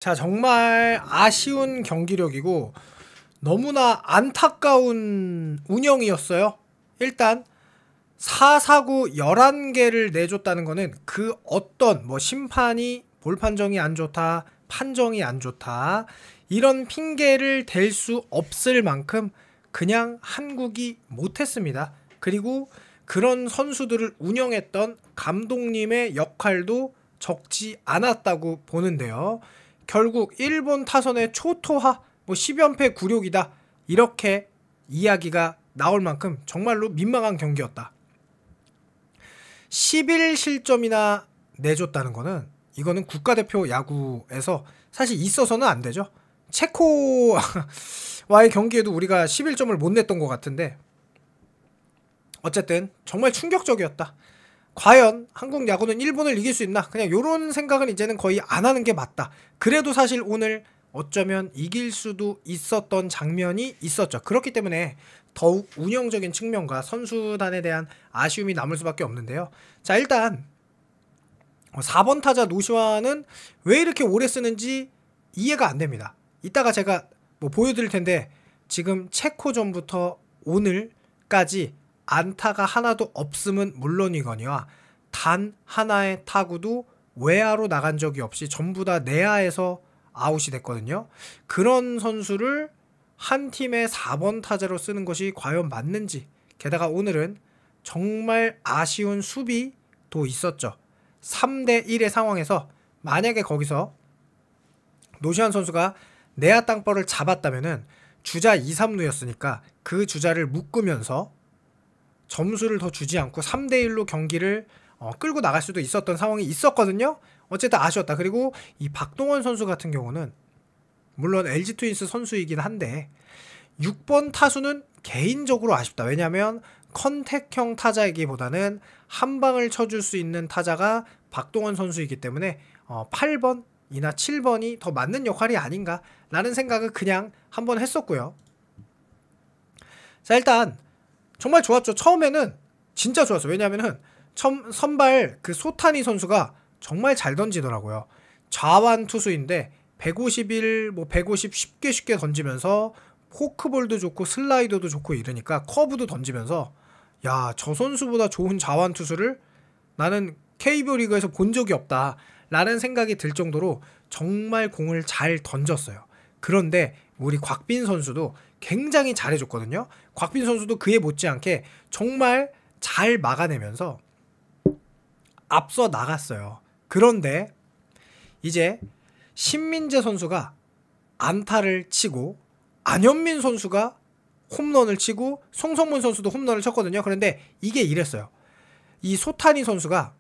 자, 정말 아쉬운 경기력이고 너무나 안타까운 운영이었어요. 일단 4사구 11개를 내줬다는 거는 그 어떤 심판이 볼 판정이 안 좋다, 판정이 안 좋다 이런 핑계를 댈 수 없을 만큼 그냥 한국이 못했습니다. 그리고 그런 선수들을 운영했던 감독님의 역할도 적지 않았다고 보는데요. 결국 일본 타선의 초토화 10연패 굴욕이다 이렇게 이야기가 나올 만큼 정말로 민망한 경기였다. 11실점이나 내줬다는 거는 이거는 국가대표 야구에서 사실 있어서는 안 되죠. 체코와의 경기에도 우리가 11점을 못 냈던 것 같은데 어쨌든 정말 충격적이었다. 과연 한국 야구는 일본을 이길 수 있나? 그냥 요런 생각은 이제는 거의 안 하는 게 맞다. 그래도 사실 오늘 어쩌면 이길 수도 있었던 장면이 있었죠. 그렇기 때문에 더욱 운영적인 측면과 선수단에 대한 아쉬움이 남을 수밖에 없는데요. 자, 일단 4번 타자 노시환은 왜 이렇게 오래 쓰는지 이해가 안 됩니다. 이따가 제가 보여드릴 텐데 지금 체코전부터 오늘까지 안타가 하나도 없음은 물론이거니와 단 하나의 타구도 외야로 나간 적이 없이 전부 다 내야에서 아웃이 됐거든요. 그런 선수를 한 팀의 4번 타자로 쓰는 것이 과연 맞는지, 게다가 오늘은 정말 아쉬운 수비도 있었죠. 3대1의 상황에서 만약에 거기서 노시환 선수가 내야 땅볼을 잡았다면은 주자 2, 3루였으니까 그 주자를 묶으면서 점수를 더 주지 않고 3대1로 경기를 끌고 나갈 수도 있었던 상황이 있었거든요. 어쨌든 아쉬웠다. 그리고 이 박동원 선수 같은 경우는 물론 LG 트윈스 선수이긴 한데 6번 타수는 개인적으로 아쉽다. 왜냐하면 컨택형 타자이기보다는 한 방을 쳐줄 수 있는 타자가 박동원 선수이기 때문에 8번이나 7번이 더 맞는 역할이 아닌가 라는 생각을 그냥 한번 했었고요. 자, 일단 정말 좋았죠. 처음에는 진짜 좋았어요. 왜냐면은 선발 그 소타니 선수가 정말 잘 던지더라고요. 좌완 투수인데 151, 150 쉽게 던지면서 포크볼도 좋고 슬라이더도 좋고 이러니까 커브도 던지면서 야, 저 선수보다 좋은 좌완 투수를 나는 KBO 리그에서 본 적이 없다 라는 생각이 들 정도로 정말 공을 잘 던졌어요. 그런데 우리 곽빈 선수도 굉장히 잘해줬거든요. 곽빈 선수도 그에 못지않게 정말 잘 막아내면서 앞서 나갔어요. 그런데 이제 신민재 선수가 안타를 치고 안현민 선수가 홈런을 치고 송성문 선수도 홈런을 쳤거든요. 그런데 이게 이랬어요. 이 소타니 선수가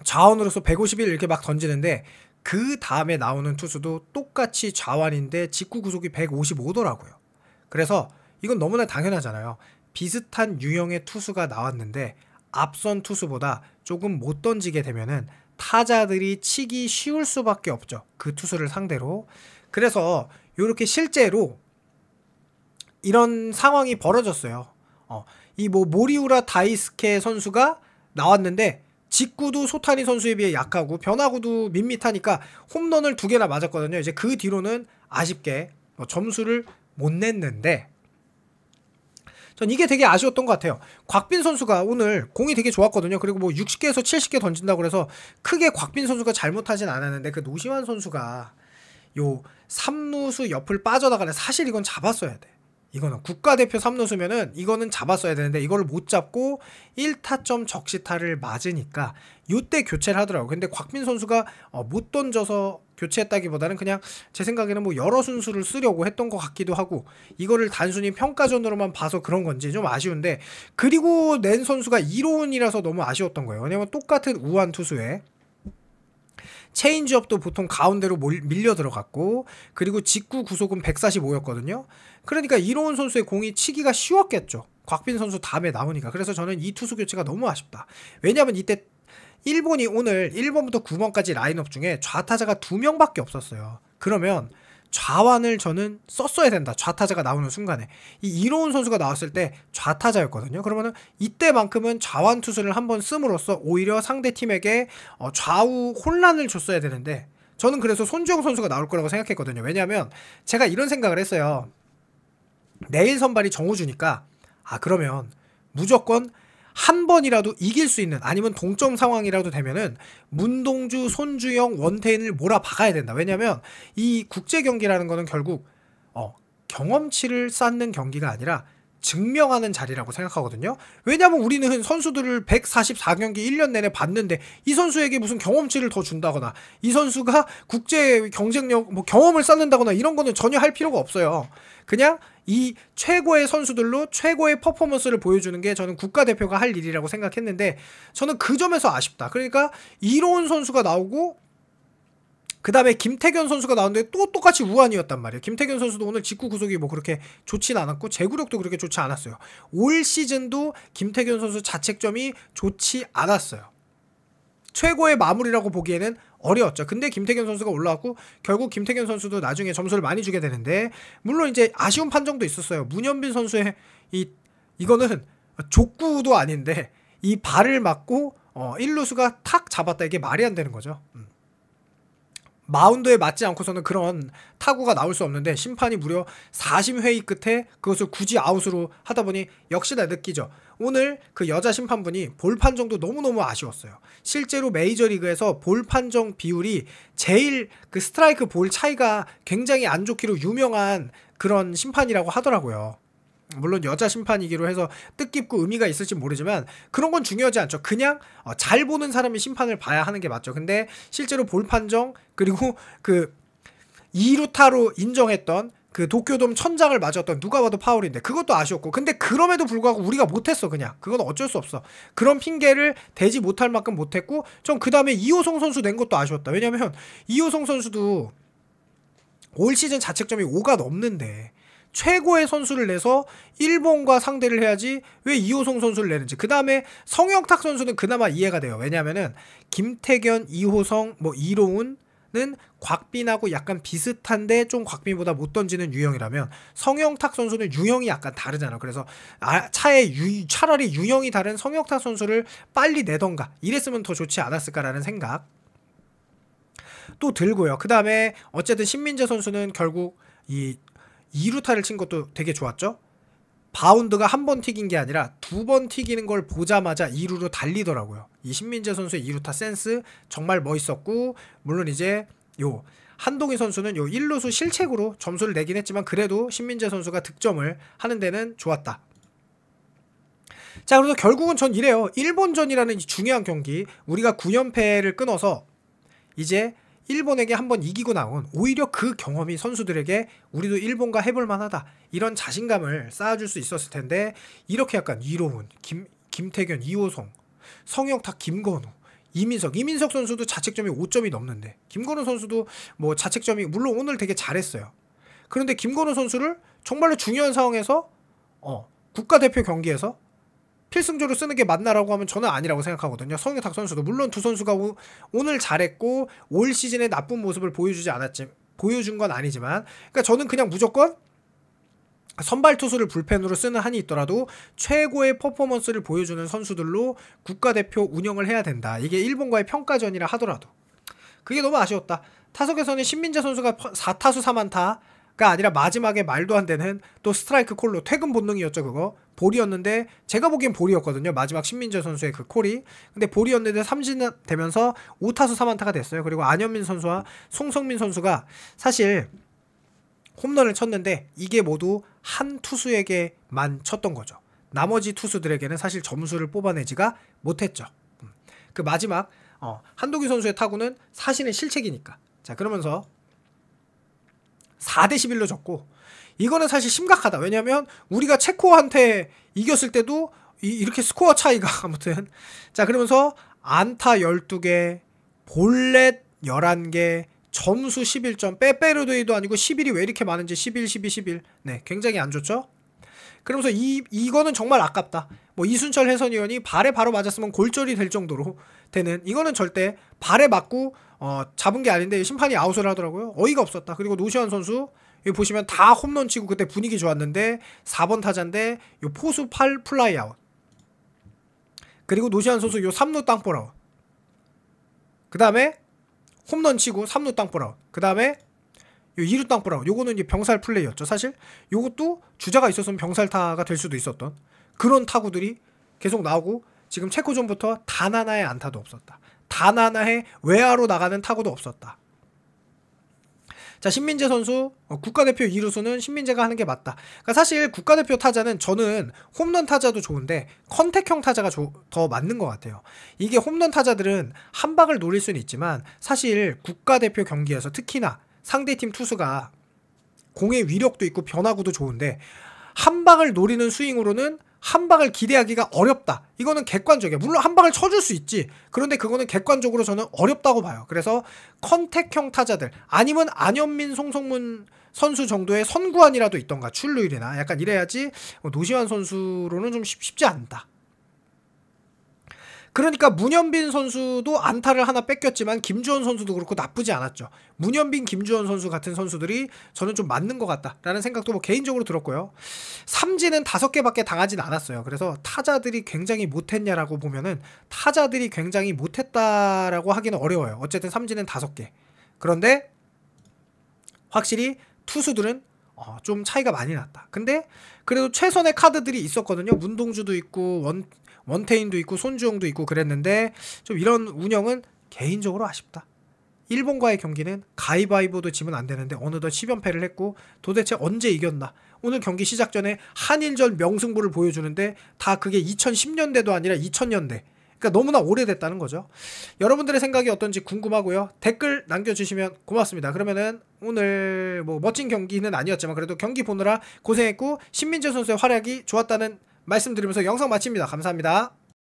좌원으로서 151 이렇게 막 던지는데 그 다음에 나오는 투수도 똑같이 좌완인데 직구 구속이 155더라고요. 그래서 이건 너무나 당연하잖아요. 비슷한 유형의 투수가 나왔는데 앞선 투수보다 조금 못 던지게 되면은 타자들이 치기 쉬울 수밖에 없죠. 그 투수를 상대로. 그래서 이렇게 실제로 이런 상황이 벌어졌어요. 이 모리우라 다이스케 선수가 나왔는데 직구도 소타니 선수에 비해 약하고 변화구도 밋밋하니까 홈런을 2개나 맞았거든요. 이제 그 뒤로는 아쉽게 점수를 못 냈는데 전 이게 되게 아쉬웠던 것 같아요. 곽빈 선수가 오늘 공이 되게 좋았거든요. 그리고 60개에서 70개 던진다고 그래서 크게 곽빈 선수가 잘못하진 않았는데 그 노시환 선수가 요 3루수 옆을 빠져나가는 사실 이건 잡았어야 돼. 이거는 국가대표 3루수면은 이거는 잡았어야 되는데 이거를 못 잡고 1타점 적시타를 맞으니까 요때 교체를 하더라고요. 근데 곽빈 선수가 못 던져서 교체했다기보다는 그냥 제 생각에는 여러 순수를 쓰려고 했던 것 같기도 하고 이거를 단순히 평가전으로만 봐서 그런 건지 좀 아쉬운데 그리고 낸 선수가 이로운이라서 너무 아쉬웠던 거예요. 왜냐면 똑같은 우완 투수에 체인지업도 보통 가운데로 밀려 들어갔고 그리고 직구 구속은 145였거든요. 그러니까 이로운 선수의 공이 치기가 쉬웠겠죠. 곽빈 선수 다음에 나오니까. 그래서 저는 이 투수 교체가 너무 아쉽다. 왜냐하면 이때 일본이 오늘 1번부터 9번까지 라인업 중에 좌타자가 2명밖에 없었어요. 그러면 좌완을 저는 썼어야 된다. 좌타자가 나오는 순간에. 이 이로운 선수가 나왔을 때 좌타자였거든요. 그러면은 이때만큼은 좌완 투수를 한번 씀으로써 오히려 상대 팀에게 좌우 혼란을 줬어야 되는데 저는 그래서 손주영 선수가 나올 거라고 생각했거든요. 왜냐하면 제가 이런 생각을 했어요. 내일 선발이 정우주니까 그러면 무조건 한 번이라도 이길 수 있는, 아니면 동점 상황이라도 되면은 문동주, 손주영, 원태인을 몰아박아야 된다. 왜냐면 이 국제 경기라는 거는 결국 경험치를 쌓는 경기가 아니라 증명하는 자리라고 생각하거든요. 왜냐면 우리는 선수들을 144경기 1년 내내 봤는데 이 선수에게 무슨 경험치를 더 준다거나 이 선수가 국제 경쟁력 경험을 쌓는다거나 이런 거는 전혀 할 필요가 없어요. 그냥 이 최고의 선수들로 최고의 퍼포먼스를 보여주는 게 저는 국가대표가 할 일이라고 생각했는데, 저는 그 점에서 아쉽다. 그러니까 이로운 선수가 나오고 그 다음에 김태견 선수가 나왔는데 또 똑같이 우한이었단 말이에요. 김태견 선수도 오늘 직구 구속이 그렇게 좋진 않았고 제구력도 그렇게 좋지 않았어요. 올 시즌도 김태견 선수 자책점이 좋지 않았어요. 최고의 마무리라고 보기에는 어려웠죠. 근데 김태견 선수가 올라왔고 결국 김태견 선수도 나중에 점수를 많이 주게 되는데, 물론 이제 아쉬운 판정도 있었어요. 문현빈 선수의 이거는 족구도 아닌데 이 발을 맞고 1루수가 탁 잡았다. 이게 말이 안 되는 거죠. 마운드에 맞지 않고서는 그런 타구가 나올 수 없는데 심판이 무려 40회의 끝에 그것을 굳이 아웃으로 하다 보니 역시나 느끼죠. 오늘 그 여자 심판분이 볼 판정도 너무너무 아쉬웠어요. 실제로 메이저리그에서 볼 판정 비율이 제일 그 스트라이크 볼 차이가 굉장히 안 좋기로 유명한 그런 심판이라고 하더라고요. 물론 여자 심판이기로 해서 뜻깊고 의미가 있을지 모르지만 그런 건 중요하지 않죠. 그냥 잘 보는 사람이 심판을 봐야 하는 게 맞죠. 근데 실제로 볼 판정, 그리고 그 2루타로 인정했던 그 도쿄돔 천장을 맞았던 누가 봐도 파울인데 그것도 아쉬웠고, 근데 그럼에도 불구하고 우리가 못했어. 그냥 그건 어쩔 수 없어. 그런 핑계를 대지 못할 만큼 못했고, 전 그 다음에 이호성 선수 낸 것도 아쉬웠다. 왜냐면 이호성 선수도 올 시즌 자책점이 5가 넘는데 최고의 선수를 내서 일본과 상대를 해야지 왜 이호성 선수를 내는지. 그 다음에 성영탁 선수는 그나마 이해가 돼요. 왜냐면은 김태견, 이호성, 이로운은 곽빈하고 약간 비슷한데 좀 곽빈보다 못 던지는 유형이라면 성영탁 선수는 유형이 약간 다르잖아. 그래서 차라리 유형이 다른 성영탁 선수를 빨리 내던가 이랬으면 더 좋지 않았을까라는 생각 또 들고요. 그 다음에 어쨌든 신민재 선수는 결국 2루타를 친 것도 되게 좋았죠. 바운드가 한 번 튀긴 게 아니라 2번 튀기는 걸 보자마자 2루로 달리더라고요. 이 신민재 선수의 2루타 센스 정말 멋있었고, 물론 이제 한동희 선수는 1루수 실책으로 점수를 내긴 했지만 그래도 신민재 선수가 득점을 하는 데는 좋았다. 자, 그래서 결국은 전 이래요. 일본전이라는 중요한 경기, 우리가 9연패를 끊어서 이제 일본에게 한번 이기고 나온, 오히려 그 경험이 선수들에게 우리도 일본과 해볼 만하다 이런 자신감을 쌓아줄 수 있었을 텐데, 이렇게 약간 이로운, 김태견, 이호성, 성영탁, 김건우, 이민석 선수도 자책점이 5점이 넘는데, 김건우 선수도 자책점이 물론 오늘 되게 잘했어요. 그런데 김건우 선수를 정말로 중요한 상황에서 국가대표 경기에서 필승조로 쓰는 게 맞나라고 하면 저는 아니라고 생각하거든요. 성영탁 선수도 물론 두 선수가 오늘 잘했고 올 시즌에 나쁜 모습을 보여준 건 아니지만, 그러니까 저는 그냥 무조건 선발 투수를 불펜으로 쓰는 한이 있더라도 최고의 퍼포먼스를 보여주는 선수들로 국가대표 운영을 해야 된다. 이게 일본과의 평가전이라 하더라도 그게 너무 아쉬웠다. 타석에서는 신민재 선수가 4타수 3안타가 아니라 마지막에 말도 안 되는 또 스트라이크 콜로, 퇴근 본능이었죠. 그거 볼이었는데 제가 보기엔 볼이었거든요. 마지막 신민재 선수의 그 콜이. 근데 볼이었는데 삼진 되면서 5타수 3안타가 됐어요. 그리고 안현민 선수와 송성민 선수가 사실 홈런을 쳤는데 이게 모두 한 투수에게만 쳤던 거죠. 나머지 투수들에게는 사실 점수를 뽑아내지가 못했죠. 그 마지막 한동희 선수의 타구는 사실은 실책이니까. 자, 그러면서 4대11로 졌고, 이거는 사실 심각하다. 왜냐면 우리가 체코한테 이겼을 때도 이렇게 스코어 차이가 아무튼. 자, 그러면서 안타 12개, 볼넷 11개, 점수 11점, 빼빼로데이도 아니고 11이 왜 이렇게 많은지 11, 12, 11. 네, 굉장히 안 좋죠. 그러면서 이거는 정말 아깝다. 이순철 해설위원이 발에 바로 맞았으면 골절이 될 정도로 되는, 이거는 절대 발에 맞고 잡은 게 아닌데 심판이 아웃을 하더라고요. 어이가 없었다. 그리고 노시환 선수 여기 보시면 다 홈런 치고 그때 분위기 좋았는데 4번 타자인데 요 포수 플라이 아웃. 그리고 노시환 선수 요 3루 땅볼 아웃. 그 다음에 홈런 치고 3루 땅볼아웃. 그 다음에 2루 땅볼아웃. 요거는 이제 병살 플레이였죠. 사실 요것도 주자가 있었으면 병살타가 될 수도 있었던 그런 타구들이 계속 나오고, 지금 체코전부터 단 하나의 안타도 없었다. 단 하나의 외야로 나가는 타구도 없었다. 자, 신민재 선수 국가대표 2루수는 신민재가 하는 게 맞다. 그러니까 사실 국가대표 타자는 저는 홈런 타자도 좋은데 컨택형 타자가 더 맞는 것 같아요. 이게 홈런 타자들은 한 방을 노릴 수는 있지만 사실 국가대표 경기에서 특히나 상대팀 투수가 공의 위력도 있고 변화구도 좋은데 한 방을 노리는 스윙으로는 한 방을 기대하기가 어렵다. 이거는 객관적이에요. 물론 한 방을 쳐줄 수 있지. 그런데 그거는 객관적으로 저는 어렵다고 봐요. 그래서 컨택형 타자들 아니면 안현민, 송성문 선수 정도의 선구안이라도 있던가 출루율이나 약간 이래야지 노시환 선수로는 좀 쉽지 않다. 그러니까 문현빈 선수도 안타를 하나 뺏겼지만 김주원 선수도 그렇고 나쁘지 않았죠. 문현빈, 김주원 선수 같은 선수들이 저는 좀 맞는 것 같다라는 생각도 뭐 개인적으로 들었고요. 삼진은 5개밖에 당하진 않았어요. 그래서 타자들이 굉장히 못했냐라고 보면은 타자들이 굉장히 못했다라고 하기는 어려워요. 어쨌든 삼진은 5개. 그런데 확실히 투수들은 좀 차이가 많이 났다. 근데 그래도 최선의 카드들이 있었거든요. 문동주도 있고 원태인도 있고 손주영도 있고 그랬는데 좀 이런 운영은 개인적으로 아쉽다. 일본과의 경기는 가위바위보도 지면 안 되는데 어느덧 10연패를 했고 도대체 언제 이겼나. 오늘 경기 시작 전에 한일전 명승부를 보여주는데 다 그게 2010년대도 아니라 2000년대. 그러니까 너무나 오래됐다는 거죠. 여러분들의 생각이 어떤지 궁금하고요. 댓글 남겨주시면 고맙습니다. 그러면은 오늘 뭐 멋진 경기는 아니었지만 그래도 경기 보느라 고생했고 신민재 선수의 활약이 좋았다는 말씀드리면서 영상 마칩니다. 감사합니다.